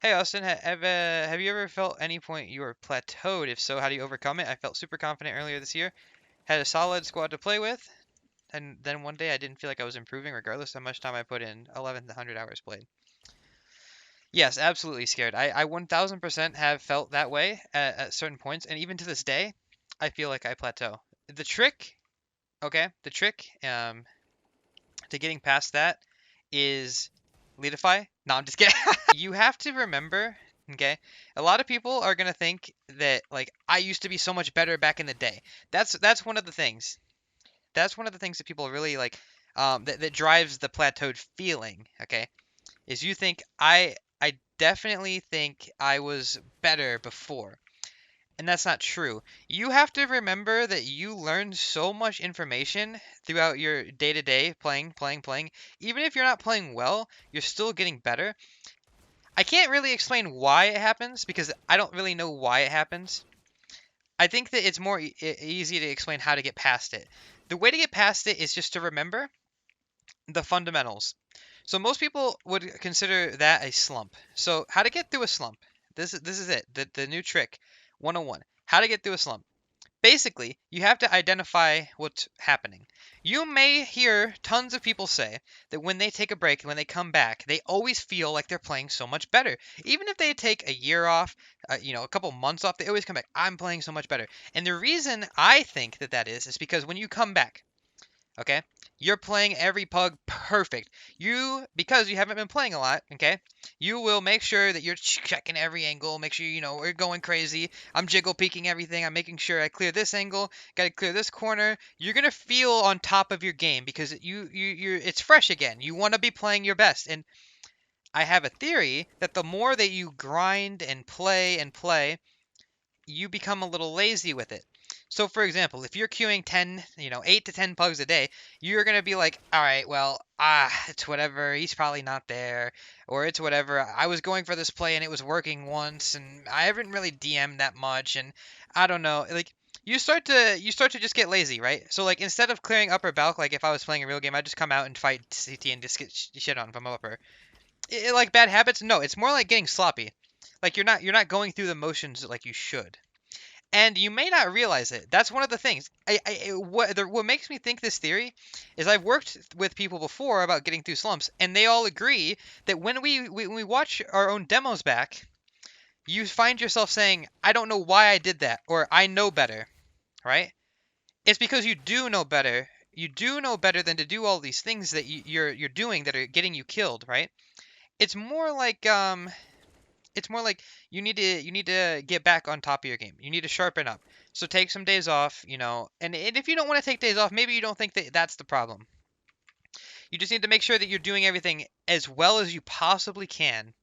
Hey Austin, have you ever felt any point you were plateaued? If so, how do you overcome it? I felt super confident earlier this year, had a solid squad to play with, and then one day I didn't feel like I was improving regardless how much time I put in, 1100 hours played. Yes, absolutely scared. I 1000% have felt that way at certain points, and even to this day, I feel like I plateau. The trick, okay, the trick to getting past that is leadify. No, I'm just kidding. You have to remember, okay? A lot of people are gonna think that like I used to be so much better back in the day. That's one of the things. That's one of the things that people really like that drives the plateaued feeling, okay? Is you think I definitely think I was better before. And that's not true. You have to remember that you learn so much information throughout your day-to-day playing. Even if you're not playing well, you're still getting better. I can't really explain why it happens because I don't really know why it happens. I think that it's more easy to explain how to get past it. The way to get past it is just to remember the fundamentals. So most people would consider that a slump. So how to get through a slump. This is it. The new trick 101. How to get through a slump. Basically, you have to identify what's happening. You may hear tons of people say that when they take a break and when they come back, they always feel like they're playing so much better. Even if they take a year off, a couple months off, they always come back. I'm playing so much better. And the reason I think that is because when you come back, okay, you're playing every pug perfect. Because you haven't been playing a lot, okay, you will make sure that you're checking every angle, make sure we're going crazy. I'm jiggle peeking everything. I'm making sure I clear this angle, got to clear this corner. You're going to feel on top of your game because you're it's fresh again. You want to be playing your best. And I have a theory that the more that you grind and play, you become a little lazy with it. So for example, if you're queuing 10, 8 to 10 pugs a day, you're going to be like, all right, well, it's whatever. He's probably not there, or it's whatever. I was going for this play and it was working once and I haven't really DM'd that much and I don't know. Like you start to just get lazy, right? So like instead of clearing upper balk, like if I was playing a real game, I'd just come out and fight CT and just get shit on from upper. Like bad habits? No, it's more like getting sloppy. Like you're not going through the motions like you should. And you may not realize it. That's one of the things. What makes me think this theory is I've worked with people before about getting through slumps, and they all agree that when we watch our own demos back, you find yourself saying, "I don't know why I did that," or "I know better," right? It's because you do know better. You do know better than to do all these things that you're doing that are getting you killed, right? It's more like you need to get back on top of your game. You need to sharpen up. So take some days off, and if you don't want to take days off, maybe you don't think that that's the problem. You just need to make sure that you're doing everything as well as you possibly can.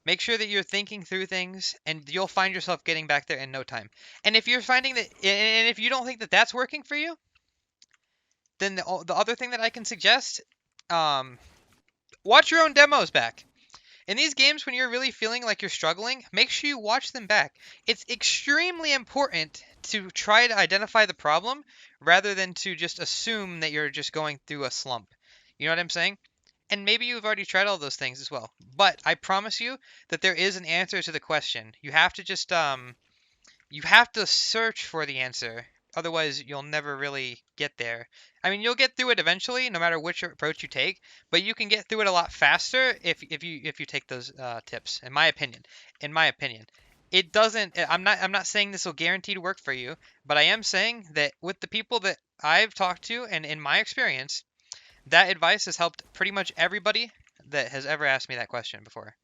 Make sure that you're thinking through things, and you'll find yourself getting back there in no time. And if you're finding that, and if you don't think that that's working for you, then the other thing that I can suggest, um, watch your own demos back. In these games, when you're really feeling like you're struggling, make sure you watch them back. It's extremely important to try to identify the problem rather than to just assume that you're just going through a slump. You know what I'm saying? And maybe you've already tried all those things as well. But I promise you that there is an answer to the question. You have to just you have to search for the answer. Otherwise, you'll never really get there. I mean, you'll get through it eventually, no matter which approach you take. But you can get through it a lot faster if you take those tips. In my opinion, it doesn't. I'm not saying this will guarantee to work for you, but I am saying that with the people that I've talked to and in my experience, that advice has helped pretty much everybody that has ever asked me that question before.